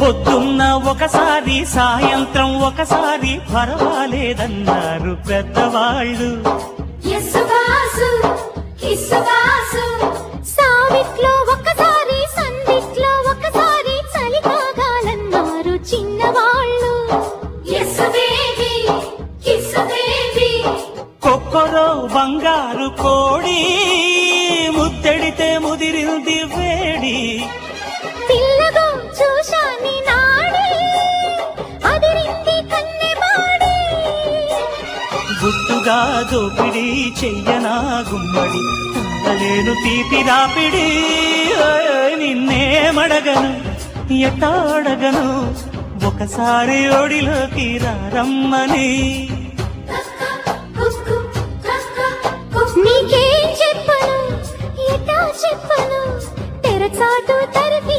పొద్దున్న ఒకసారి సాయంత్రం ఒకసారి పర్వాలేదన్నారు పెద్దవాళ్ళు. సావిట్లో ఒకసారి సందిట్లో ఒకసారి చలి కాగాలన్నారు చిన్నవాళ్ళు. కొక్కరో బంగారు కోడి ముద్దడితే ముదిరింది వేడి. పిల్లగో చూశాని నాడి అదిరింది కన్నెమాడి. గుట్టుగా దోపిడి చెయ్యనా గుమ్మడి తాగలేను తీపి రాపిడి. నిన్నేమడగను ఎట్టాడగను ఒకసారి ఒడిలోకి రమ్మని. నీకేం చెప్పను ఎట్టా చెప్పను తెరచాటు తరిపి